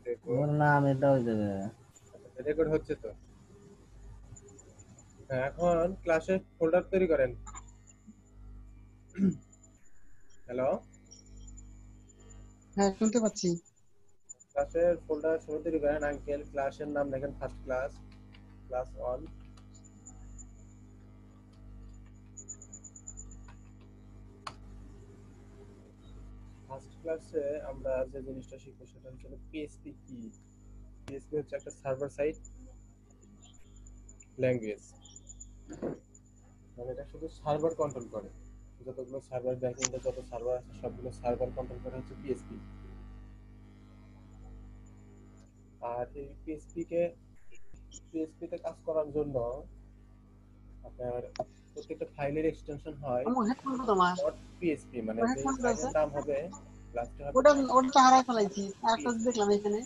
Record. ওর নাম এটা হয়ে যাবে। আচ্ছা, রেকর্ড হচ্ছে তো। হ্যাঁ, এখন ক্লাসে ফোল্ডার তৈরি করেন। হ্যালো। হ্যাঁ, শুনতে পাচ্ছি। ক্লাসের ফোল্ডার সবাই তৈরি করেন। আঙ্কেল ক্লাসের নাম লেখেন ফার্স্ট ক্লাস, ক্লাস 1। ফার্স্ট ক্লাসে আমরা যে জিনিসটা শিখবো সেটা হচ্ছে পিএইচপি কি। পিএইচপি হচ্ছে একটা সার্ভার সাইড ল্যাঙ্গুয়েজ, মানে এটা শুধু সার্ভার কন্ট্রোল করে। যতগুলো সার্ভার ব্যাকএন্ডে যত সার্ভার আছে সবগুলো সার্ভার কন্ট্রোল করে হচ্ছে পিএইচপি। আর এই পিএইচপি তে কাজ করার জন্য আপনার প্রত্যেকটা ফাইলের এক্সটেনশন হয় আমার হেডফোনটা তোমার ডট পিএইচপি, মানে আমার যে হেডফোনটা আছে ফাইলের নাম হবে লাস্টে হবে ওটা ডট ওটা তো হারাই ফেলাইছি একটা পিএইচপি। দেখলাম এখানে।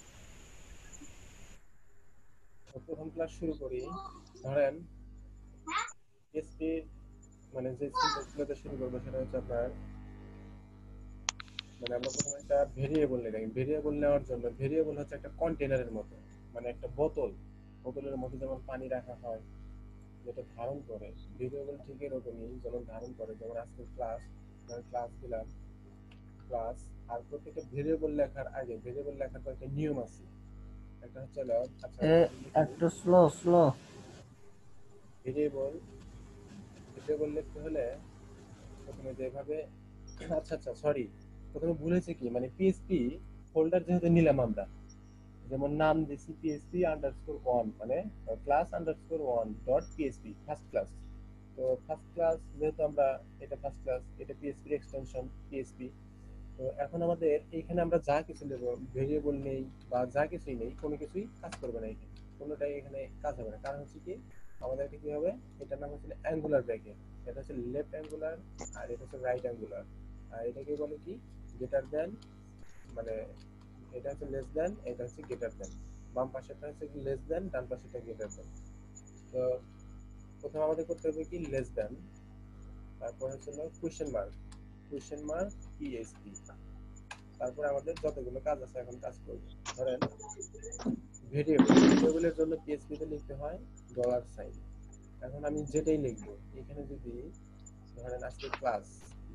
প্রথম ক্লাস শুরু করি। ধরেন পিএইচপি মানে যে সিনট্যাক্সগুলোতে শুরু করবো সেটা হচ্ছে আপনার, মানে আমরা প্রথমে একটা ভেরিয়েবল নিই। ভেরিয়েবল নেওয়ার জন্য ভেরিয়েবল হচ্ছে একটা কন্টেনারের মতো, মানে একটা বোতলের মধ্যে যেমন পানি রাখা হয় যেটা ধারণ করে, ভেরিয়েবল ঠিক এরকমই যেমন ধারণ করে। যেমন আজকে ক্লাস দিলাম ক্লাস। আর প্রত্যেকটা ভেরিয়েবল লেখার আগে ভেরিয়েবল লেখার তো একটা নিয়ম আছে। একটা হচ্ছে হলো, আচ্ছা এ আমি লিখি একটু স্লো। ভেরিয়েবল। ভেরিয়েবল লিখতে হলে প্রথমে যেভাবে, আচ্ছা আচ্ছা সরি, প্রথমে ভুল হয়েছে কি, মানে পিএইচপি ফোল্ডার যেহেতু নিলাম আমরা, যেমন নাম দিছি পিএইচপি আন্ডারস্কোর 1, মানে class underscore 1 dot PHP first class. তো ফার্স্ট ক্লাস যেহেতু আমরা, এটা ফার্স্ট ক্লাস, এটা পিএইচপি এক্সটেনশন পিএইচপি। তো এখন আমাদের এইখানে আমরা যা কিছু নেব, ভেরিয়েবল নেই বা যা কিছুই নেই, কোনো কিছুই কাজ করবে না এখানে, কোনোটাই এখানে কাজ হবে না। কারণ হচ্ছে কি, আমাদেরকে কি হবে, এটার নাম হচ্ছে অ্যাঙ্গুলার ব্র্যাকেট। এটা হচ্ছে লেফট অ্যাঙ্গুলার আর এটা হচ্ছে রাইট অ্যাঙ্গুলার। আর এটাকে বলে কি, গ্রেটার দেন, মানে এটা হচ্ছে লেস দেন, এটা হচ্ছে গ্রেটার দেন। বাম পাশেরটা হচ্ছে কি লেস দেন, ডান পাশেরটা গ্রেটার দেন। তো প্রথমে আমাদের করতে হবে কি লেস দেন, তারপর হচ্ছে কোয়েশ্চেন মার্ক পিএইচপি। তারপরে আমাদের যতগুলো কাজ আছে এখন কাজ করব। ধরেন ভেরিয়েবলের জন্য পিএইচপি তে লিখতে হয় $সাইন। এখন আমি যেটাই লিখবো এখানে যদি ধরেন আজকে ক্লাস,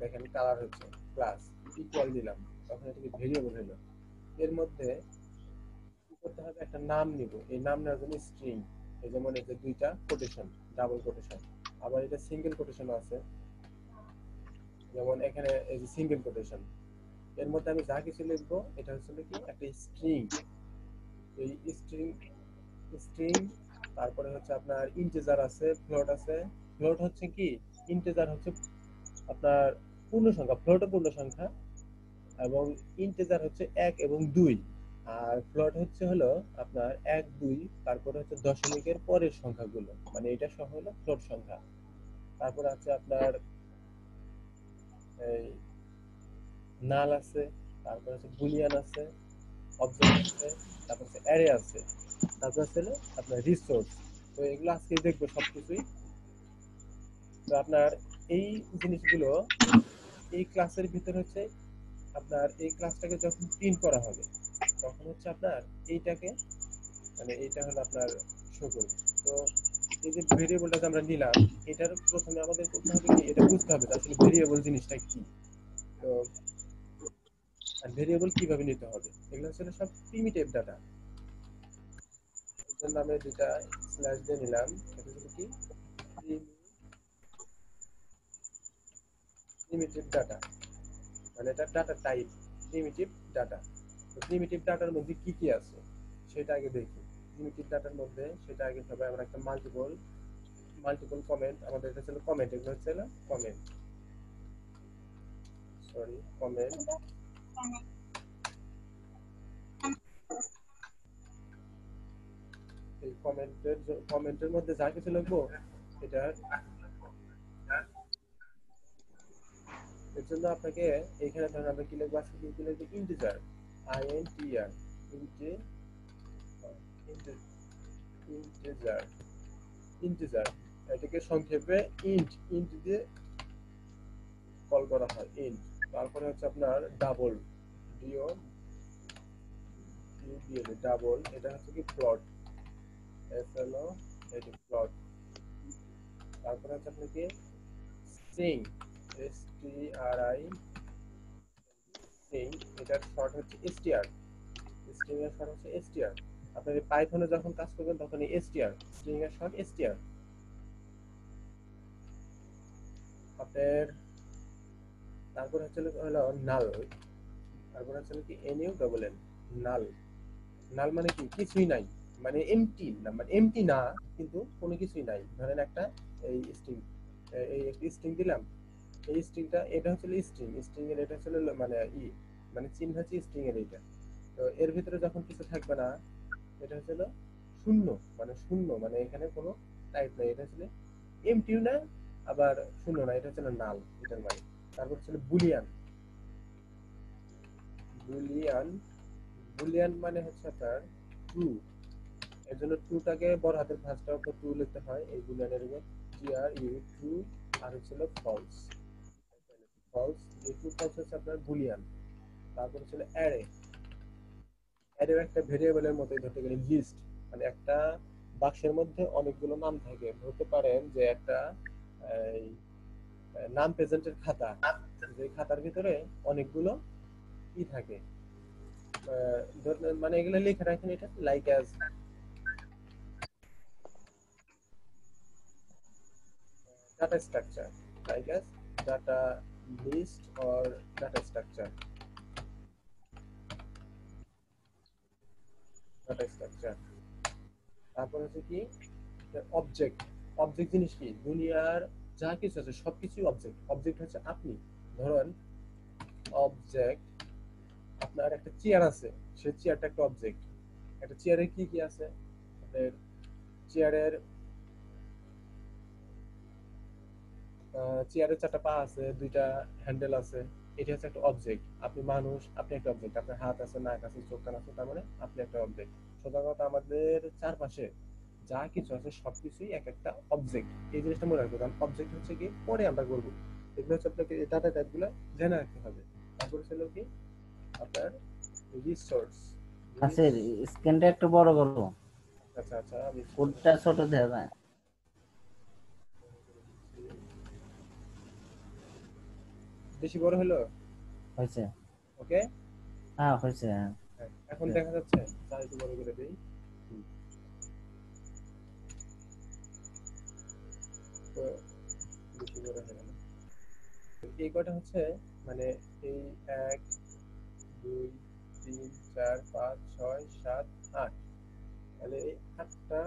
দেখেন কালার হচ্ছে ক্লাস ইকুয়াল দিলাম, তখন এটাকে ভেরিয়েবল হলো। এর মধ্যে কি করতে হবে, একটা নাম নিব। এই নাম নেওয়ার জন্য স্ট্রিং, এই যেমন এই যে দুইটা কোটেশন, ডাবল কোটেশন, আবার এটা সিঙ্গেল কোটেশন আছে, যেমন এখানে এই যে সিঙ্গেল কোটেশন। এর মধ্যে আমি যা কিছু লিখবো এটা হচ্ছে কি একটা স্ট্রিং। এই স্ট্রিং তারপরে হচ্ছে আপনার ইন্টিজার আছে, ফ্লোট আছে। ফ্লোট হচ্ছে কি, ইন্টিজার হচ্ছে আপনার পূর্ণ সংখ্যা, ফ্লোট পূর্ণ সংখ্যা, এবং ইন্টিজার হচ্ছে 1 এবং 2। আর ফ্লোট হচ্ছে হলো আপনার 1 2, তারপরে হচ্ছে দশমিকের পরের সংখ্যাগুলো, মানে এটা সহ হলো ফ্লোট সংখ্যা। তারপরে আছে আপনার এই নাল আছে, তারপর হচ্ছে বুলিয়ান আছে, অবজেক্ট আছে, তারপর হচ্ছে অ্যারে আছে, তারপর হচ্ছে হলো আপনার রিসোর্স। তো এগুলো আজকে দেখবো সবকিছুই। তো আপনার এই জিনিসগুলো এই ক্লাসের ভিতর হচ্ছে, আপনার এই ক্লাসটাকে যখন প্রিন্ট করা হবে তখন হচ্ছে আপনার এইটাকে, মানে এইটা হলো আপনার শো করবে। তো এই যে ভেরিয়েবলটা আমরা নিলাম, এটার প্রথমে আমাদের করতে হবে কি, এটা বুঝতে হবে যে আসলে ভেরিয়েবল জিনিসটা কি। তো আর ভেরিয়েবল কিভাবে নিতে হবে, এগুলো হচ্ছে সব প্রিমিটিভ ডাটা। এর জন্য আমি দুটা স্ল্যাশ দিয়ে নিলাম, এটা হলো কি প্রিমিটিভ ডাটা, মানে এটা ডাটা টাইপ প্রিমিটিভ ডাটা। তো প্রিমিটিভ ডাটার মধ্যে কি কি আছে সেটা আগে দেখি। প্রিমিটিভ ডাটার মধ্যে সেটা আগে হবে আমরা একটা মাল্টিপল কমেন্ট, আমাদের এটা ছিল কমেন্ট, এগুলো হচ্ছে কমেন্ট, কমেন্ট। এই কমেন্টের মধ্যে যা কিছু লিখবো এটা, এর জন্য আপনাকে এখানে ধরেন আমরা কি লিখবো, আজকে কি লিখবো, ইন্টিজার, INTR, ইন্টিজার, ইন্টিজার। এটাকে সংক্ষেপে ইন্ট দিয়ে কল করা হয়, ইন্ট। তারপরে হচ্ছে আপনার ডাবল, ডিও ডাবল, এটা হচ্ছে কি প্লট, এস হলো এটি প্লট। তারপরে হচ্ছে আপনি কি string, S T R I, string, এটার শর্ট হচ্ছে এসটিআর, স্ট্রিং এর শর্ট হচ্ছে এসটিআর। আপনি পাইথনে যখন কাজ করবেন তখন এই এসটিআর, স্ট্রিং এর শর্ট এসটিআর। আপনার তারপর হচ্ছে হলো নাল, তারপর হচ্ছে কি N U double N, null. Null মানে কি কিছুই নাই, মানে এমটি না, মানে এমটি না কিন্তু কোনো কিছুই নাই। ধরেন একটা এই স্ট্রিং, এই একটা স্ট্রিং দিলাম, এই স্ট্রিংটা এটা হচ্ছে স্ট্রিং, স্ট্রিং এর এটা হচ্ছে মানে মানে চিহ্ন হচ্ছে স্ট্রিং এর এইটা। তো এর ভিতরে যখন কিছু থাকবে না, এটা হচ্ছে শূন্য, মানে শূন্য, মানে এখানে কোনো টাইপ নাই, এটা হচ্ছে এমটিও না আবার শূন্য না, এটা হচ্ছে নাল, এটার মানে। তারপর হচ্ছে বুলিয়ান, বুলিয়ান, বুলিয়ান মানে হচ্ছে আপনার ট্রু। এর জন্য ট্রুটাকে বড় হাতের ভাঁজটা উপর ট্রু লিখতে হয় এই বুলিয়ানের উপর, টি আর ইউ, ট্রু। আর হচ্ছে ফলস, ফলস, এই ট্রু ফলস হচ্ছে আপনার বুলিয়ান। তারপর হচ্ছে অ্যারে, অ্যারে একটা ভেরিয়েবলের মতোই ধরতে গেলে লিস্ট, মানে একটা বাক্সের মধ্যে অনেকগুলো নাম থাকে। ধরতে পারেন যে একটা এই, নাম প্রেজেন্টের খাতা, যে খাতার ভিতরে অনেকগুলো কি থাকে, মানে এগুলো লিখে রাখেন, এটা like as data structure, like as data list or data structure, data structure। তারপর হচ্ছে কি অবজেক্ট, অবজেক্ট জিনিস কি, দুনিয়ার যা কিছু আছে সবকিছুই অবজেক্ট। অবজেক্ট হচ্ছে আপনি, ধরুন অবজেক্ট, আপনার একটা চেয়ার আছে, সেই চেয়ারটা একটা অবজেক্ট। একটা চেয়ারে কি কি আছে, আপনার চেয়ারের চেয়ারের চারটা পা আছে, দুইটা হ্যান্ডেল আছে, এটা হচ্ছে একটা অবজেক্ট। আপনি মানুষ, আপনি একটা অবজেক্ট, আপনার হাত আছে, নাক আছে, চোখ কান আছে, তার মানে আপনি একটা অবজেক্ট। সোজা কথা, আমাদের চারপাশে যা কিছু আছে সবকিছুই এক একটা অবজেক্ট। এই জিনিসটা মনে রাখবো, কারণ অবজেক্ট হচ্ছে কি পরে আমরা করবো। এগুলো হচ্ছে আপনাকে ডাটা টাইপ গুলো জেনে রাখতে হবে। তারপর ছিল কি আপনার রিসোর্স, আচ্ছা, স্ক্রিনটা একটু বড় করো, আচ্ছা আচ্ছা আমি কোডটা ছোট দেখা যায়। বেশি বড় হলো, হয়েছে? ওকে। হ্যাঁ হয়েছে, হ্যাঁ। এখন দেখা যাচ্ছে, তাই একটু বড় করে দিই। হুম, তো বেশি বড় হয়ে গেল। এই কয়টা হচ্ছে মানে এই 1 2 3 4 5 6 7 8, তাহলে এই 8টা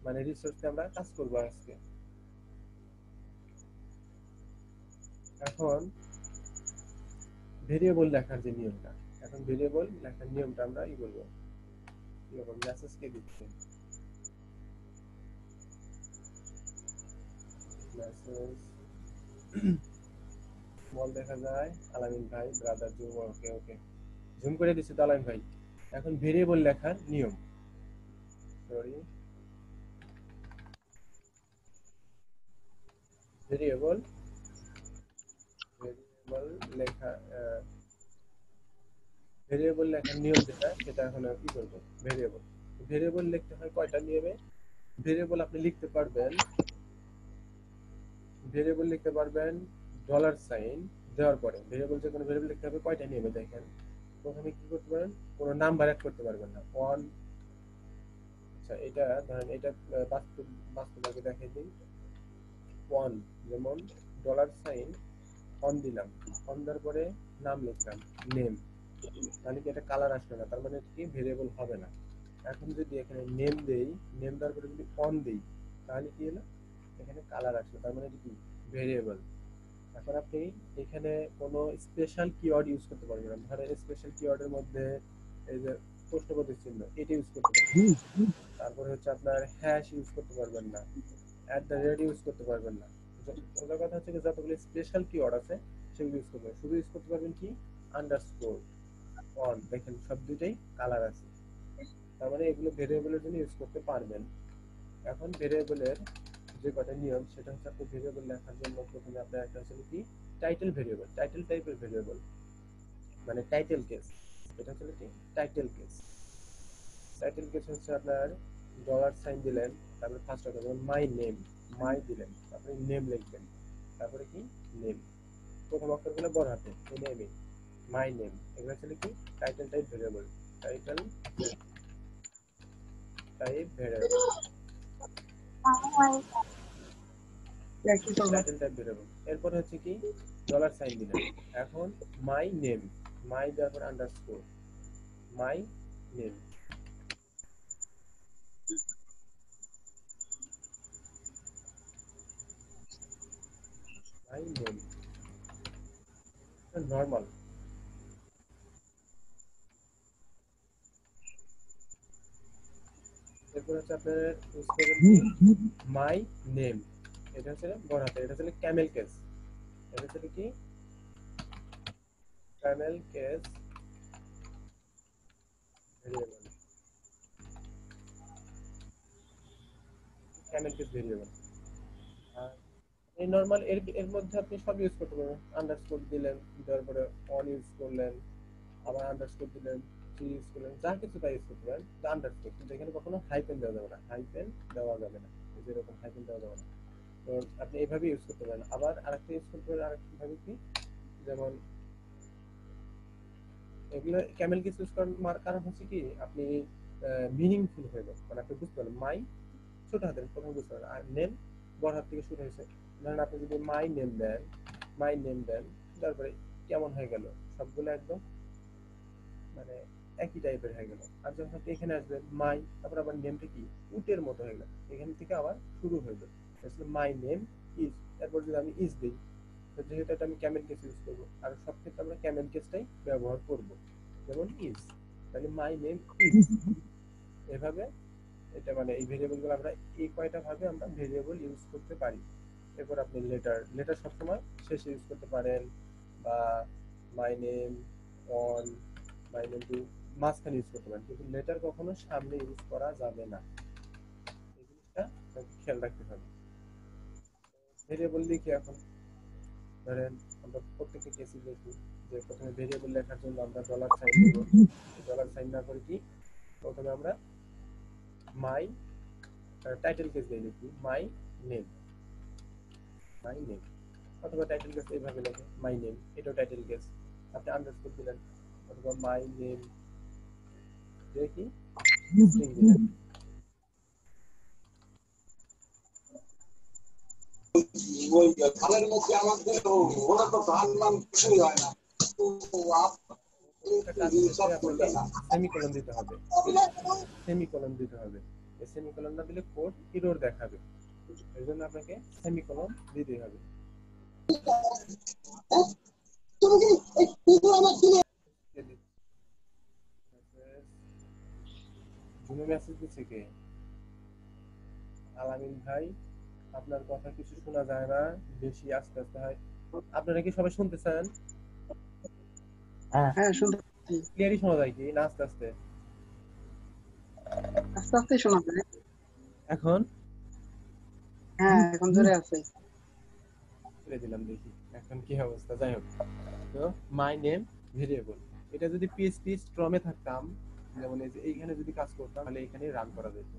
মানে রিসোর্সে আমরা কাজ করব আজকে। এখন ভেরিয়েবল লেখার যে নিয়মটা, এখন ভেরিয়েবল লেখার নিয়মটা আমরা বলবো কিরকম। মেসেজ কে দিচ্ছে, মেসেজ স্মল দেখা যায়, আলামিন ভাই ব্রাদার জুম, ওকে ওকে, জুম করে দিচ্ছে তো আলামিন ভাই। এখন ভেরিয়েবল লেখার নিয়ম, সরি, ভেরিয়েবল, ভেরিয়েবল লেখা, ভেরিয়েবল লেখার নিয়ম যেটা, সেটা এখন কি করব, ভেরিয়েবল। ভেরিয়েবল লিখতে হয় কয়টা নিয়মে। ভেরিয়েবল আপনি লিখতে পারবেন, ভেরিয়েবল লিখতে পারবেন ডলার সাইন দেওয়ার পরে। ভেরিয়েবল, যে কোনো ভেরিয়েবল লিখতে হবে কয়টা নিয়মে দেখেন। প্রথমে কি করতে পারেন, কোনো নাম্বার অ্যাড করতে পারবেন না, ওয়ান। আচ্ছা এটা ধরেন, এটা বাস্তব, বাস্তবভাবে দেখাই দিই। ওয়ান, যেমন ডলার সাইন অন দিলাম, অন দেওয়ার পরে নাম লিখলাম, নেম, তাহলে কি এটা কালার আসবে না, তার মানে কি ভেরিয়েবল হবে না। এখন যদি এখানে নেম দেই, নেম দেওয়ার পরে যদি অন দেই, তাহলে কি হলো, এখানে কালার আসবে, তার মানে এটা কি ভেরিয়েবল। এখন আপনি এখানে কোনো স্পেশাল কিওয়ার্ড ইউজ করতে পারবেন না। ধরেন স্পেশাল কিওয়ার্ডের মধ্যে এই যে প্রশ্নবোধক চিহ্ন, এটা ইউজ করতে পারবেন। তারপরে হচ্ছে আপনার হ্যাশ ইউজ করতে পারবেন না, অ্যাট দ্য রেট ইউজ করতে পারবেন না। সোজা কথা হচ্ছে যতগুলো স্পেশাল কিওয়ার্ড আছে সেগুলো ইউজ করতে পারবেন। শুধু ইউজ করতে পারবেন কি আন্ডারস্কোর, অন, দেখেন সব দুইটাই কালার আছে, তার মানে এগুলো ভেরিয়েবলের জন্য ইউজ করতে পারবেন। এখন ভেরিয়েবলের যে কটা নিয়ম, সেটা হচ্ছে আপনি ভেরিয়েবল লেখার জন্য প্রথমে আপনার একটা হচ্ছে কি টাইটেল ভেরিয়েবল, টাইটেল টাইপের ভেরিয়েবল, মানে টাইটেল কেস, এটা হচ্ছে কি টাইটেল কেস। টাইটেল কেস হচ্ছে আপনার ডলার সাইন দিলেন, তারপরে ফার্স্ট অর্ডার যেমন মাই নেম, মাই দিলেন, তারপরে নেম লিখবেন, তারপরে কি নেম, প্রথম অক্ষরগুলো বড় হাতে নেমে মাই নেম, এগুলো হচ্ছে কি title type variable, title type variable, কি করবো? Title type variable. এরপর হচ্ছে কি ডলার সাইন দিলেন, এখন মাই নেম, মাই দেওয়ার পর underscore, my name, my name normal. এরপর হচ্ছে আপনার ইউজ করবেন কি মাই নেম, এটা হচ্ছে বড় হাতে, এটা হচ্ছে ক্যামেল কেস, এটা হচ্ছে কি camel case variable, camel case variable. আর এই নরমাল এর এর মধ্যে আপনি সব ইউজ করতে পারবেন, আন্ডারস্কোর দিলেন, দেওয়ার পরে অন ইউজ করলেন, আবার আন্ডারস্কোর দিলেন, থ্রি ইউজ করলেন, যা কিছু তাই ইউজ করতে পারেন আন্ডারস্কোর, কিন্তু এখানে কখনো হাইফেন দেওয়া যাবে না, হাইফেন দেওয়া যাবে না, যেরকম হাইফেন দেওয়া যাবে না। তো আপনি এইভাবে ইউজ করতে পারেন। আবার আরেকটা ইউজ করতে পারেন আরেকটা ভাবে কি, যেমন এগুলো ক্যামেল কেস ইউজ করার কারণ হচ্ছে কি আপনি মিনিংফুল হয়ে যাবে, মানে আপনি বুঝতে পারবেন মাই ছোট হাতের প্রথমে বুঝতে পারবেন, আর নেম বড় হাত থেকে শুরু হয়েছে। ধরেন আপনি যদি my name then, my name দেন, তারপরে কেমন হয়ে গেল, সবগুলো একদম মানে একই টাইপের হয়ে গেল। আর যখন আপনি এখানে আসবেন মাই, তারপর আবার নেমটা কি উটের মতো হয়ে গেল, এখান থেকে আবার শুরু হয়ে যাবে, আসলে মাই নেম ইজ, এরপর যদি আমি ইজ দিই, তো যেহেতু এটা আমি ক্যামেল কেস ইউজ করবো, আর সব ক্ষেত্রে আমরা ক্যামেল কেসটাই ব্যবহার করব, যেমন ইজ, তাহলে মাই নেম ইজ, এভাবে এটা মানে এই ভেরিয়েবল গুলো আমরা এই কয়টা ভাবে আমরা ভেরিয়েবল ইউজ করতে পারি। এরপর আপনি লেটার, লেটার সবসময় শেষে ইউজ করতে পারেন, বা my name one, my name two মাঝখানে ইউজ করতে পারেন, কিন্তু লেটার কখনো সামনে ইউজ করা যাবে না, এই জিনিসটা খেয়াল রাখতে হবে। ভেরিয়েবল লিখি এখন, ধরেন আমরা প্রত্যেকটা কেসে দেখি যে প্রথমে ভেরিয়েবল লেখার জন্য আমরা ডলার সাইন দেব, ডলার সাইন না করে কি প্রথমে আমরা মাই টাইটেল কেস দিয়ে লিখি মাই নেম, মাই নেম, অথবা টাইটেল কেস এইভাবে লেখে মাই নেম, এটাও টাইটেল কেস, আপনি আন্ডারস্কোর দিলেন, অথবা মাই নেম দিয়ে কি স্ট্রিং দিলেন। ওই ধানের মধ্যে আমাদের ওরা তো ধান মান কিছুই হয় না। একটা কাজ শেষে আপনাকে সেমিকোলন দিতে হবে, সেমিকোলন দিতে হবে, এই সেমিকোলন না দিলে কোড এরর দেখাবে, এই জন্য আপনাকে সেমিকোলন দিতে হবে। জুমে মেসেজ দিচ্ছে কে? আলামিন ভাই, আপনার কথা কিছু শোনা যায় না, বেশি আস্তে আস্তে হয়। আপনারা কি সবাই শুনতেছেন? হ্যাঁ হ্যাঁ, শুনতে পাচ্ছি। ক্লিয়ারই শোনা যায় কি না আস্তে আস্তে? আস্তে আস্তে শোনা যায়। এখন হ্যাঁ, এখন জোরে আছে। ছেড়ে দিলাম, দেখি এখন কি অবস্থা। যাই হোক, তো মাই নেম ভেরিয়েবল, এটা যদি পিএইচপি স্ট্রমে থাকতাম, যেমন এই যে এইখানে যদি কাজ করতাম, তাহলে এখানে রান করা যেত।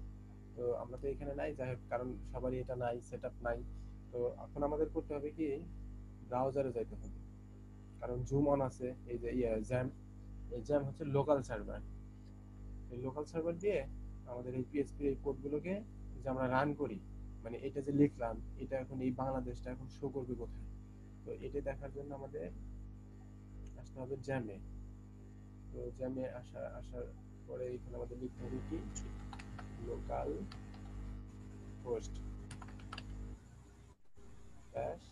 তো আমরা তো এখানে নাই, যাই হোক, কারণ সবারই এটা নাই, সেটআপ নাই। তো এখন আমাদের করতে হবে কি ব্রাউজারে যাইতে হবে, কারণ জুম অন আছে, এই যে জ্যাম, এই জ্যাম হচ্ছে লোকাল সার্ভার, এই লোকাল সার্ভার দিয়ে আমাদের এই পিএইচপি এই কোডগুলোকে যে আমরা রান করি, মানে এটা যে লিখলাম, এটা এখন এই বাংলাদেশটা এখন শো করবে কোথায়, তো এটা দেখার জন্য আমাদের আসতে হবে জ্যামে। তো জ্যামে আসার পরে এখানে আমাদের লিখতে হবে কি লোকাল হোস্ট স্ল্যাশ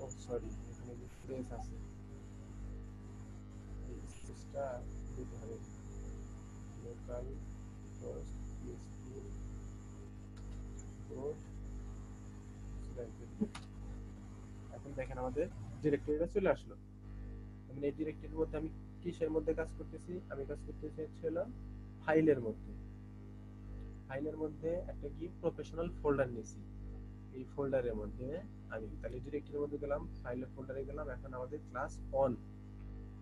ও সরি, এখানে যে স্পেস আছে, এই স্পেসটা দিতে হবে, লোকাল হোস্ট পিএইচপি কোড এখন দেখেন আমাদের ডিরেক্টরিটা চলে আসলো। মানে এই ডিরেক্টরির মধ্যে আমি কিসের মধ্যে কাজ করতেছি? আমি কাজ করতেছি হচ্ছে হলো ফাইলের মধ্যে। ফাইলের মধ্যে একটা কি প্রফেশনাল ফোল্ডার নিয়েছি। এই ফোল্ডারের মধ্যে আমি তাহলে ডিরেক্টরির মধ্যে গেলাম, ফাইলের ফোল্ডারে গেলাম। এখন আমাদের ক্লাস অন,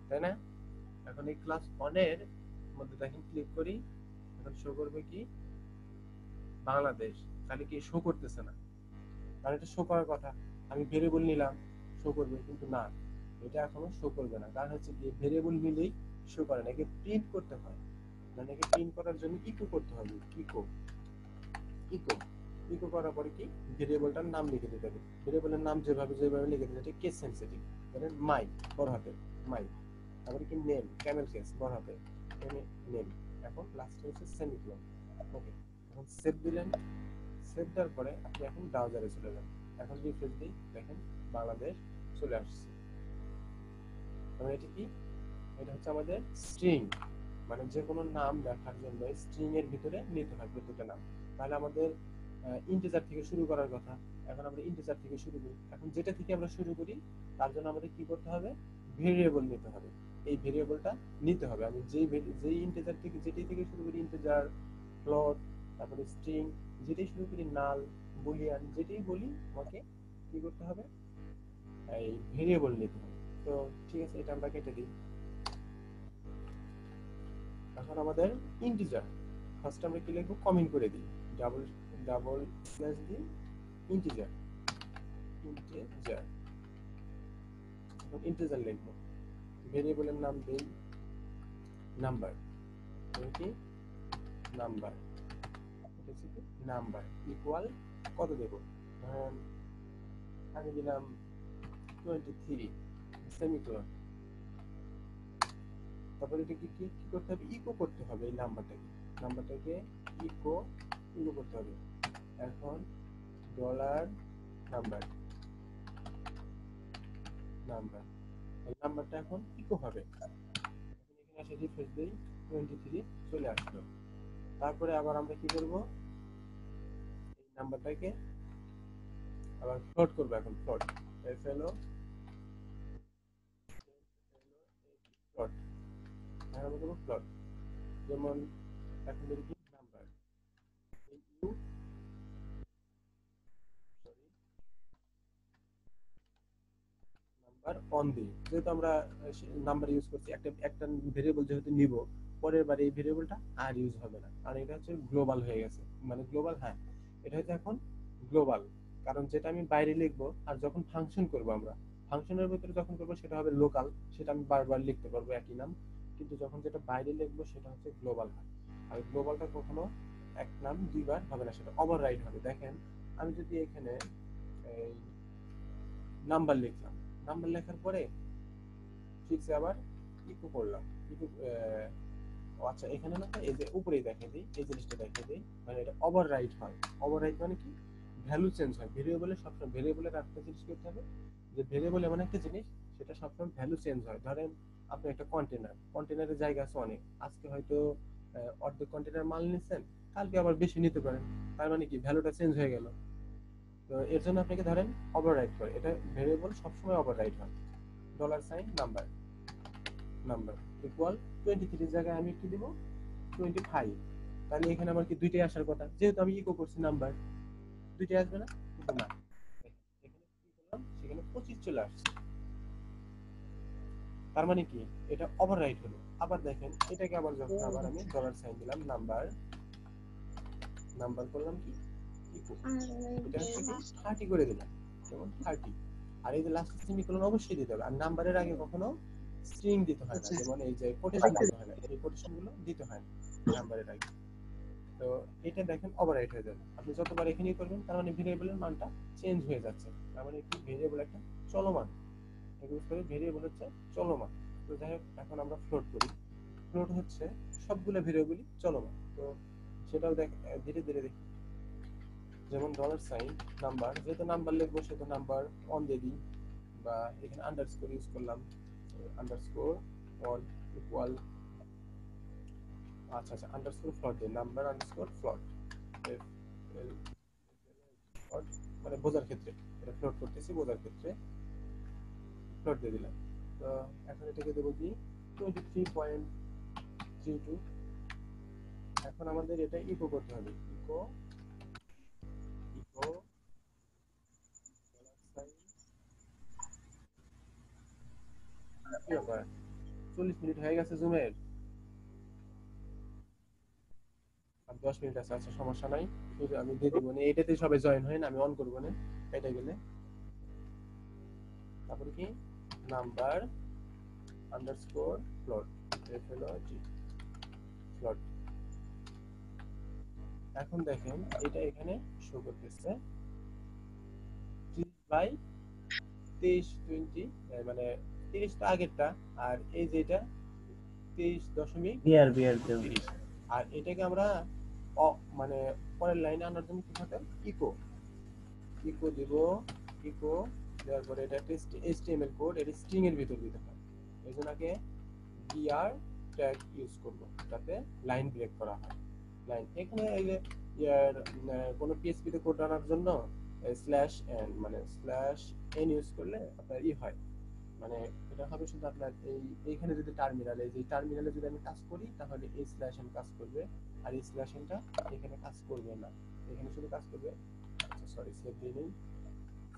তাই না? এখন এই ক্লাস অনের মধ্যে দেখেন ক্লিক করি, এখন শো করবে কি বাংলাদেশ। তাহলে কি শো করতেছে না? কারণ এটা শো করার কথা, আমি ভেরিয়েবল নিলাম শো করবে, কিন্তু না, এটা এখনো শো করবে না। কারণ হচ্ছে কি ভেরিয়েবল নিলেই শো করে না, একে প্রিন্ট করতে হয়। মানে একে প্রিন্ট করার জন্য ইকো করতে হবে। ইকো ইকো ইকো করার পরে কি ভেরিয়েবলটার নাম লিখে দিতে হবে। ভেরিয়েবলের নাম যেভাবে যেভাবে লিখে দিতে হবে, কেস সেনসিটিভ, মানে মাই বড় হাতের মাই, তারপরে কি নেম ক্যামেল কেস বড় হাতের নেম। এখন লাস্টে হচ্ছে সেমিকোলন। ওকে, এখন সেভ দিলেন। সেভ দেওয়ার পরে আপনি এখন ব্রাউজারে চলে যান। এখন রিফ্রেশ দিই, দেখেন বাংলাদেশ চলে আসছে। তাহলে এটা কি? এটা হচ্ছে আমাদের স্ট্রিং, মানে যে কোনো নাম লেখার জন্য স্ট্রিং এর ভিতরে নিতে হয় প্রত্যেকটা নাম। তাহলে আমাদের ইন্টিজার থেকে শুরু করার কথা, এখন আমরা ইন্টিজার থেকে শুরু করি। এখন যেটা থেকে আমরা শুরু করি তার জন্য আমাদের কি করতে হবে? ভেরিয়েবল নিতে হবে। এই ভেরিয়েবলটা নিতে হবে। আমি যেই ইন্টিজার থেকে যেটি থেকে শুরু করি, ইন্টিজার, ফ্লোট, তারপরে স্ট্রিং, যেটাই শুরু করি, নাল, বুলিয়ান, যেটাই বলি, আমাকে কি করতে হবে? এই ভেরিয়েবল নিতে হবে। তো ঠিক আছে, এটা আমরা কেটে দিই। এখন আমাদের ইন্টিজার, ফার্স্ট আমরা কি লিখবো? কমেন্ট করে দিই, ডাবল ডাবল স্ল্যাশ দিই, ইন্টিজার ইন্টিজার। এখন ইন্টিজার লিখবো, ভেরিয়েবলের নাম দেই নাম্বার, কি নাম্বার, এটা হচ্ছে কি নাম্বার, ইকুয়াল কত দেব? ধরেন আমি দিলাম 23 সেমিকোলন। তারপরে এটা কি কি কি করতে হবে? ইকো করতে হবে এই নাম্বারটাকে ইকো ইকো করতে হবে। এখন ডলার নাম্বার নাম্বার, এই নাম্বারটা এখন ইকো হবে। এখন এখানে এসে রিফ্রেশ দেই, 23 চলে আসলো। তারপরে আবার আমরা কি করব? এই নাম্বারটাকে আবার ফ্লোট করব। এখন ফ্লোট ফ্লো ফ্লোট, এখন আমরা করব ফ্লোট। যেমন এখন ধরি কি number U, sorry, number one দিই। যেহেতু আমরা নাম্বার ইউজ করছি, একটা একটা ভেরিয়েবল যেহেতু নিব, পরের বার এই ভেরিয়েবলটা আর ইউজ হবে না, কারণ এটা হচ্ছে গ্লোবাল হয়ে গেছে। মানে গ্লোবাল, হ্যাঁ, এটা হচ্ছে এখন গ্লোবাল। কারণ যেটা আমি বাইরে লিখবো আর যখন ফাংশন করব, আমরা ফাংশনের ভিতরে যখন করবো সেটা হবে লোকাল, সেটা আমি বারবার লিখতে পারবো একই নাম। কিন্তু যখন যেটা বাইরে লিখবো সেটা হচ্ছে গ্লোবাল হয়। আর গ্লোবালটা কখনো এক নাম দুইবার হবে না, সেটা ওভাররাইড হবে। দেখেন আমি যদি এখানে এই নাম্বার লিখলাম, নাম্বার লেখার পরে ফিক্সে আবার ইকো করলাম, ইকো, আচ্ছা এখানে না, এই যে উপরেই দেখিয়ে দিই, এই জিনিসটা দেখিয়ে দিই, মানে এটা ওভাররাইট হয়। ওভাররাইট মানে কি? ভ্যালু চেঞ্জ হয়। ভেরিয়েবলে সবসময় ভেরিয়েবলের একটা জিনিস করতে হবে, যে ভেরিয়েবল এমন একটা জিনিস সেটা সবসময় ভ্যালু চেঞ্জ হয়। ধরেন আপনি একটা কন্টেনারের জায়গা আছে অনেক, আজকে হয়তো অর্ধেক কন্টেনার মাল নিচ্ছেন, কালকে আবার বেশি নিতে পারেন। তার মানে কি ভ্যালুটা চেঞ্জ হয়ে গেল। তো এর জন্য আপনাকে ধরেন ওভাররাইট করে, এটা ভেরিয়েবল সবসময় ওভাররাইট হয়। Dollar sign number number equal 23 জায়গায় আমি কি দিব? 25। তাহলে এখানে আমার কি দুইটাই আসার কথা, যেহেতু আমি ইকো করছি নাম্বার, দুইটাই আসবে না? কিন্তু না, এখানে কি করলাম, সেখানে 25 চলে আসছে। তার মানে কি এটা ওভাররাইট হলো। আবার দেখেন এটাকে আবার যখন আবার আমি ডলার সাইন দিলাম, নাম্বার নাম্বার করলাম কি ইকো, এটা হচ্ছে কি 30 করে দিলাম, যেমন 30। আর এই যে লাস্ট সেমিকোলন অবশ্যই দিতে হবে। আর নাম্বারের আগে কখনো স্ট্রিং দিতে হয় না, যেমন এই যে কোটেশন দিতে হয় না, এই কোটেশন গুলো দিতে হয় না নাম্বারের আগে। তো এটা দেখেন ওভাররাইট হয়ে যাবে। আপনি যতবার এখানেই করবেন তার মানে ভেরিয়েবলের মানটা চেঞ্জ হয়ে যাচ্ছে। তার মানে কি ভেরিয়েবল একটা চলমান, এগুলো করে ভেরিয়েবল হচ্ছে চলমান। তো যাই হোক, এখন আমরা ফ্লোট করি। ফ্লোট হচ্ছে সবগুলো ভেরিয়েবলই চলমান। তো সেটাও ধীরে ধীরে দেখি। যেমন ডলার সাইন নাম্বার, যেহেতু নাম্বার লিখবো সেহেতু নাম্বার অন দিয়ে দিই, বা এখানে আন্ডারস্কোর ইউজ করলাম, আন্ডারস্কোর অন ইকুয়াল, আচ্ছা আচ্ছা, আন্ডারস্কোর ফ্লট দিই, নাম্বার আন্ডারস্কোর ফ্লট, এফ এল ফ্লট, মানে বোঝার ক্ষেত্রে, এটা ফ্লোট করতেছি বোঝার ক্ষেত্রে। ফ্লোট দিয়ে দিলাম। তো এখন এটাকে দেবো কি 23.32। এখন আমাদের এটা ইকো করতে হবে, ইকো ইকো কি ব্যাপার, 40 মিনিট হয়ে গেছে জুমের, আর 10 মিনিট আছে। আচ্ছা সমস্যা নাই, শুধু আমি দিয়ে দিব না, এটাতে সবাই জয়েন হয় না, আমি অন করবো না। এটা গেলে তারপরে কি number underscore float, FLOT float. এখন দেখেন এটা এখানে শো করতেছে 30/23, মানে 30 টা আগেরটা, আর এই যেটা 23.30। বিয়ার দেব। আর এটাকে আমরা মানে পরের লাইনে আনার জন্য কি করতে ইকো ইকো দিব, ইকো দেওয়ার পরে এটা একটা HTML কোড, এটা স্ট্রিং এর ভিতর দিতে হয়। এই জন্য আগে বিআর ট্যাগ ইউজ করব যাতে লাইন ব্রেক করা হয়। লাইন এখানে এই যে ইয়ার কোনো পিএইচপি তে কোড আনার জন্য স্ল্যাশ এন মানে স্ল্যাশ এন ইউজ করলে আপনার হয়, মানে এটা হবে শুধু আপনার এইখানে যদি টার্মিনালে, যে টার্মিনালে যদি আমি কাজ করি তাহলে এই স্ল্যাশ এন কাজ করবে, আর এই স্ল্যাশ এনটা এখানে কাজ করবে না, এখানে শুধু কাজ করবে। আচ্ছা সরি, সেভ দিই,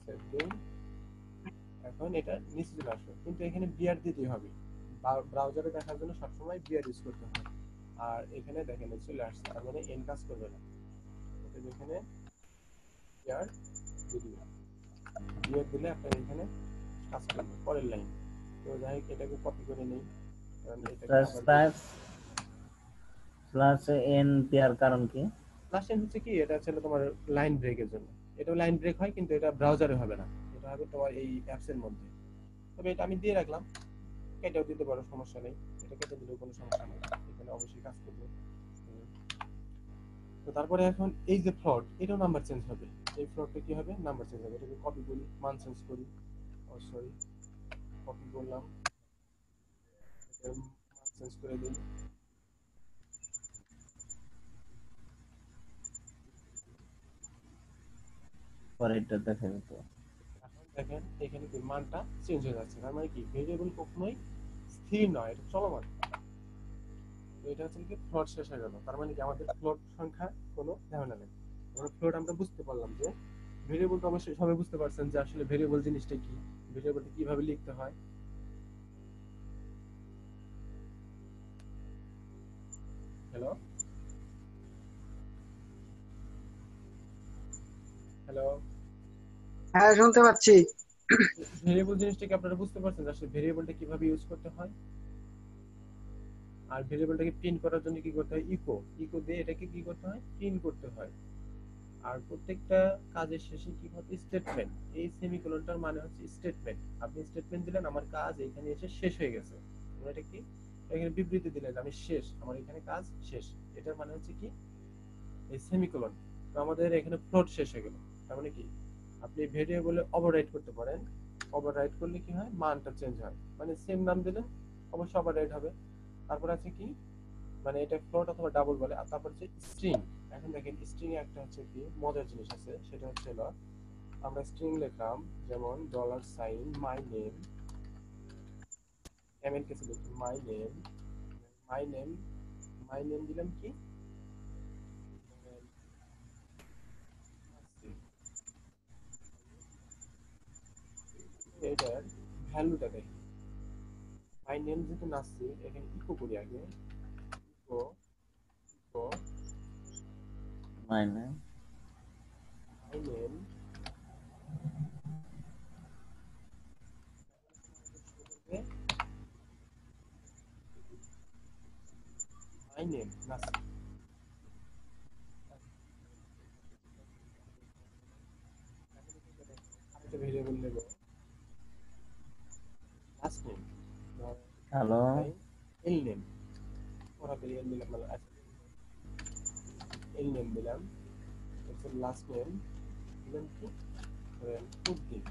সেভ দিই। এখন এটা নিচে চলে আসবে, কিন্তু এখানে বিআর দিতে হবে, ব্রাউজারে দেখার জন্য সবসময় বিআর ইউজ করতে হয়। আর এখানে দেখেন চলে আসছে, তার মানে এন কাজ করবে না, এটা এখানে বিআর দিয়ে দিবেন। বিআর দিলে আপনার এখানে কাজ করবে পরের লাইন। তো যাই হোক এটাকে কপি করে নেই, কারণ এটাকে আবার প্লাস এন দেওয়ার কারণ কি? লাস্ট টাইম হচ্ছে কি, এটা ছিল তোমার লাইন ব্রেকের জন্য, এটা লাইন ব্রেক হয় কিন্তু এটা ব্রাউজারে হবে না, এটা হবে তোমার এই অ্যাপস এর মধ্যে। তবে এটা আমি দিয়ে রাখলাম, কেটেও দিতে পারো, সমস্যা নেই, এটা কেটে দিলেও কোনো সমস্যা নেই, এখানে অবশ্যই কাজ করবে। তো তারপরে এখন এই যে ফ্লট, এটাও নাম্বার চেঞ্জ হবে, এই ফ্লটটা কি হবে, নাম্বার চেঞ্জ হবে। এটাকে কপি করি, মান চেঞ্জ করি, ও সরি কপি করলাম, মান চেঞ্জ করে দিই। পরে এটা দেখা যেত। এখন দেখেন এখানে কি মানটা চেঞ্জ হয়ে যাচ্ছে, তার মানে কি ভেরিয়েবল কখনোই স্থির নয়, এটা চলমান। তো এটা হচ্ছে কি ফ্লোট শেষ হয়ে গেল, তার মানে কি আমাদের ফ্লোট সংখ্যা কোনো ঝামেলা নেই। আমরা ফ্লোট আমরা বুঝতে পারলাম যে ভেরিয়েবল, তো অবশ্যই সবাই বুঝতে পারছেন যে আসলে ভেরিয়েবল জিনিসটা কি, ভেরিয়েবলটা কিভাবে লিখতে হয়। হ্যালো হ্যালো, হ্যাঁ, শুনতে পাচ্ছি। ভেরিয়েবল জিনিসটা কি আপনারা বুঝতে পারছেন যে আসলে ভেরিয়েবলটা কিভাবে ইউজ করতে হয়। আর ভেরিয়েবলটাকে প্রিন্ট করার জন্য কি করতে হয়, ইকো ইকো দিয়ে এটাকে কি করতে হয়, প্রিন্ট করতে হয়। আর প্রত্যেকটা কাজের শেষে কি হবে, স্টেটমেন্ট, এই সেমিকোলনটার মানে হচ্ছে স্টেটমেন্ট। আপনি স্টেটমেন্ট দিলেন আমার কাজ এখানে এসে শেষ হয়ে গেছে, এটা কি এখানে বিবৃতি দিলেন আমি শেষ, আমার এখানে কাজ শেষ, এটার মানে হচ্ছে কি এই সেমিকোলন। তো আমাদের এখানে ফ্লোট শেষ হয়ে গেল, তার মানে কি আপনি ভেরিয়েবলে ওভাররাইট করতে পারেন, ওভাররাইট করলে কি হয়, মানটা চেঞ্জ হয়, মানে সেম নাম দিলেন অবশ্যই ওভাররাইট হবে। তারপর আছে কি, মানে এটা ফ্লোট অথবা ডাবল বলে। আর তারপর হচ্ছে স্ট্রিং। এখন দেখেন স্ট্রিং এ একটা হচ্ছে কি মজার জিনিস আছে, সেটা হচ্ছে হলো আমরা স্ট্রিং লিখলাম, যেমন ডলার সাইন মাই নেম, এমএন কেসে লিখি my name, my name, my name দিলাম কি, এটার ভ্যালুটা দেখি, মাই নেম যেহেতু নাসি, এখানে ইকো করি আগে, ইকো ইকো মাইনে মাই নেম, মাই নেম নাসি। আরেকটা ভেরিয়েবল নেব লাস্ট নেম, হ্যালো এল নেম, ওরা ভেরিয়েবল দিলাম, মানে এল নেম দিলাম, এরপর লাস্ট নেম দিলাম কি, উদ্দিন,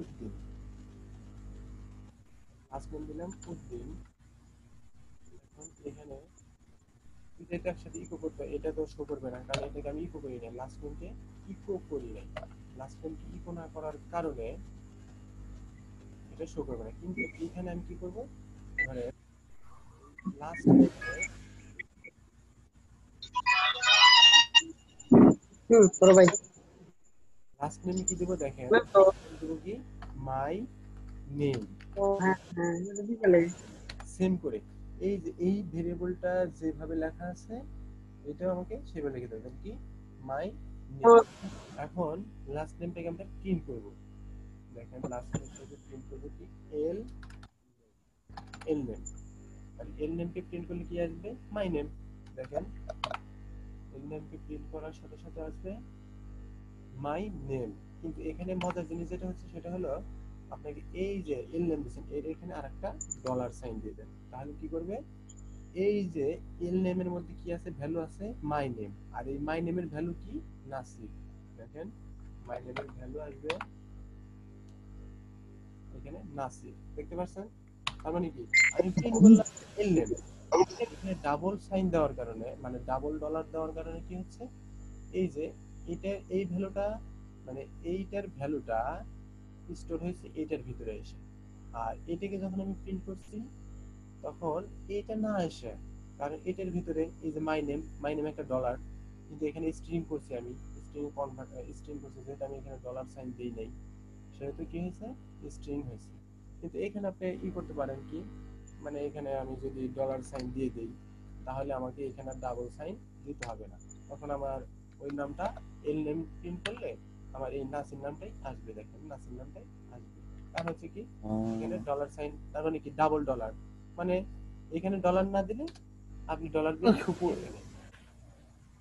উদ্দিন, লাস্ট নেম দিলাম উদ্দিন। এখন এখানে দুইটাকে একসাথে ইকো করতে হয়, এটা তো শো করবে না কারণ এটাকে আমি ইকো করি নাই, লাস্ট নেমকে ইকো করি নাই, লাস্ট নেম কি ইকো না করার কারণে এটা শো করবে না, কিন্তু এখানে আমি কি করব, ধরে লাস্ট নেমে বড় ভাই লাস্ট নেমে কি দেব দেখেন, না তো লাস্ট নেম দেব কি মাই নেম। হ্যাঁ হ্যাঁ এটা বিকালে সেম করে এই যে এই ভেরিয়েবলটা যেভাবে লেখা আছে এটাও আমাকে সেভাবে লিখে দেবেন কি মাই তো নেম। এখন লাস্ট নেমটাকে আমরা প্রিন্ট করব, দেখেন লাস্ট নেমটাকে প্রিন্ট করব কি এল এল নেম, আর এল নেমকে প্রিন্ট করলে কি আসবে মাই নেম। দেখেন এল নেমকে প্রিন্ট করার সাথে সাথে আসবে মাই নেম। কিন্তু এখানে মজার জিনিস যেটা হচ্ছে সেটা হলো আপনাকে এই যে এল নেম দিয়েছেন এর এখানে আরেকটা ডলার সাইন দিয়ে দেন, তাহলে কি করবে এই যে এল নেমের মধ্যে কি আছে ভ্যালু আছে মাই নেম, আর এই মাই নেমের ভ্যালু কি নাসিব। দেখেন মাই নেমের ভ্যালু আসবে এখানে নাসিব, দেখতে পাচ্ছেন। তার মানে কি আমি প্রিন্ট করলাম এল নেম, এখানে ডাবল সাইন দেওয়ার কারণে মানে ডাবল ডলার দেওয়ার কারণে কি হচ্ছে এই যে এটা এই ভ্যালুটা মানে এইটার ভ্যালুটা স্টোর হয়েছে এইটার ভিতরে এসে, আর এটাকে যখন আমি প্রিন্ট করছি তখন এটা না এসে, কারণ এটার ভিতরে এই যে মাই নেম একটা ডলার, কিন্তু এখানে স্ট্রিং করছি আমি, স্ট্রিং কনভার্ট স্ট্রিং করছি যেহেতু আমি এখানে ডলার সাইন দেই নাই সেহেতু কি হয়েছে স্ট্রিং হয়েছে। কিন্তু এখানে আপনি ই করতে পারেন কি মানে এখানে আমি যদি ডলার সাইন দিয়ে দেই তাহলে আমাকে এখানে ডাবল সাইন দিতে হবে না, তখন আমার ওই নামটা এল নেম প্রিন্ট করলে আমার এই নাসির নামটাই আসবে, দেখেন নাসির নামটাই আসবে। কারণ হচ্ছে কি এখানে ডলার সাইন তার মানে কি ডাবল ডলার, মানে এখানে ডলার না দিলে আপনি ডলার দিলেন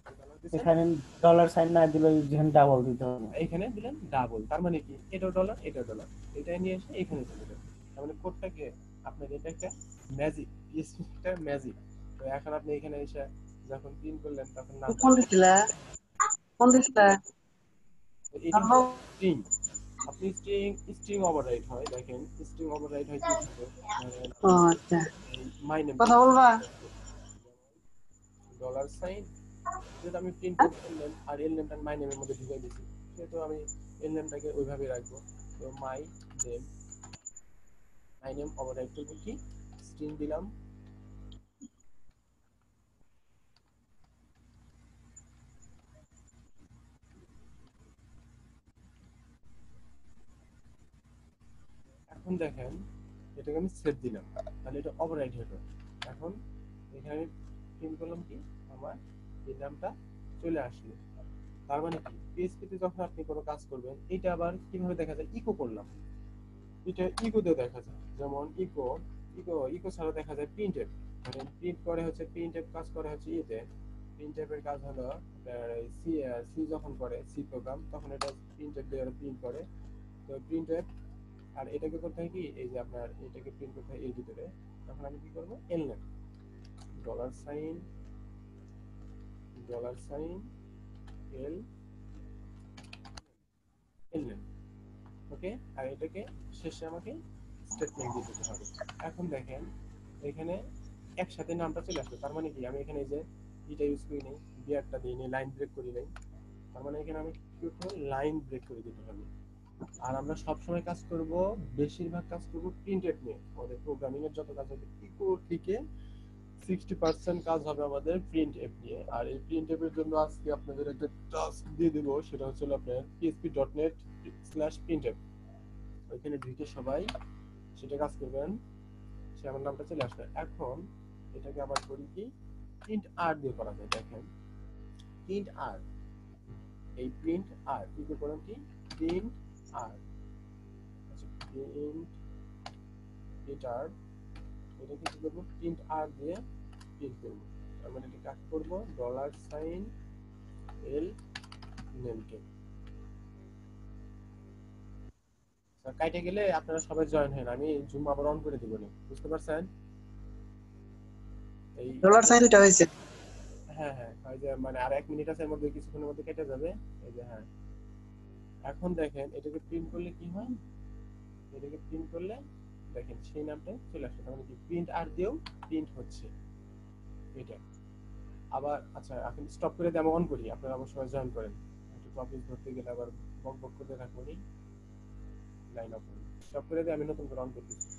এখানে ডলার দিচ্ছেন এখানে ডলার সাইন না দিলে যেখানে ডাবল দিতে হবে। এখানে দিলেন ডাবল, তার মানে কি এটাও ডলার এটাও ডলার, এটা নিয়ে এসে এখানে চলে যাবে। তার মানে কোডটাকে আপনার এটা একটা ম্যাজিক, একটা ম্যাজিক। তো এখন আপনি এখানে এসে যখন প্রিন্ট করলেন তখন নামটা কোন দিছিলা কোন দিছিলা তো এটা হলো স্ট্রিং। আপনি স্ট্রিং স্ট্রিং ওভাররাইট হয়, দেখেন স্ট্রিং ওভাররাইট হয় কিভাবে, ও আচ্ছা এই মাই নেম কথা বলবা ডলার সাইন যেটা আমি প্রিন্ট করতে পারলাম আর এল নেমটা মাই নেমের মধ্যে ঢুকিয়ে দিয়েছি, সেহেতু আমি এল নেমটাকে ওইভাবে রাখবো। তো মাই নেম ওভাররাইট করবো কি স্ট্রিং দিলাম, এখন দেখেন এটাকে আমি সেভ দিলাম তাহলে এটা ওভাররাইট হলো। এখন এখানে আমি প্রিন্ট করলাম কি আমার এই নামটা চলে আসলো। তার মানে কি পিএইচপি তে যখন আপনি কোনো কাজ করবেন এটা আবার কিভাবে দেখা যায় ইকো করলাম, এটা ইকো দিয়ে দেখা যায়, যেমন ইকো ইকো ইকো ছাড়া দেখা যায় প্রিন্টএফ, মানে প্রিন্ট করে হচ্ছে প্রিন্টএফ কাজ করে হচ্ছে ইতে প্রিন্টএফ এর কাজ হলো সি সি যখন করে সি প্রোগ্রাম তখন এটা প্রিন্টএফ দিয়ে প্রিন্ট করে। তো প্রিন্টএফ আর এটাকে করতে হয় কি এই যে আপনার এটাকে প্রিন্ট করতে হয় এর ভিতরে, তখন আমি কি করব L name dollar sign L L name, okay. আর এটাকে শেষে আমাকে স্টেটমেন্ট দিয়ে দিতে হবে। এখন দেখেন এখানে একসাথে নামটা চলে আসলো, তার মানে কি আমি এখানে এই যে এটা ইউজ করি নাই, বিয়ারটা দিই নাই, লাইন ব্রেক করি নাই, তার মানে এখানে আমি কি করতে হবে লাইন ব্রেক করে দিতে হবে। আর আমরা সব সময় কাজ করব বেশিরভাগ কাজ করব প্রিন্টেড নিয়ে, আমাদের প্রোগ্রামিং এর যত কাজ হবে ইকো থেকে 60% কাজ হবে আমাদের প্রিন্ট এফ নিয়ে। আর এই প্রিন্ট এফ এর জন্য আজকে আপনাদের একটা টাস্ক দিয়ে দেব, সেটা হচ্ছে আপনার php.net/printf, ওইখানে ঢুকে সবাই সেটা কাজ করবেন, সে আমার নামটা চলে আসবে। এখন এটাকে আবার করি কি প্রিন্ট আর দিয়ে করা যায়, দেখেন প্রিন্ট আর, এই প্রিন্ট আর ইকো করলাম কি প্রিন্ট আর, আচ্ছা প্রিন্ট আর এটা কি করব প্রিন্ট আর দিয়ে প্রিন্ট করব, তার মানে এটা কাট করব ডলার সাইন এল নেমকে। কাইটে গেলে আপনারা সবাই জয়েন হন, আমি জুম আবার অন করে দিব না, বুঝতে পারছেন। এই ডলার সাইন দুইটা হয়েছে হ্যাঁ হ্যাঁ ওই যে মানে আর 1 মিনিট আছে এর মধ্যে কিছুক্ষণের মধ্যে কেটে যাবে, এই যে হ্যাঁ। এখন দেখেন এটাকে প্রিন্ট করলে কি হয়, এটাকে প্রিন্ট করলে দেখেন সেই নামটাই চলে আসছে, তার মানে কি প্রিন্ট আর দিয়েও প্রিন্ট হচ্ছে এটা। আবার আচ্ছা এখন স্টপ করে দিয়ে আমি অন করি, আপনারা অবশ্যই জয়েন করেন, একটু অফিস ধরতে গেলে আবার বক বক করতে থাকবো নি লাইন অফ সব করে দিয়ে আমি নতুন করে অন করতেছি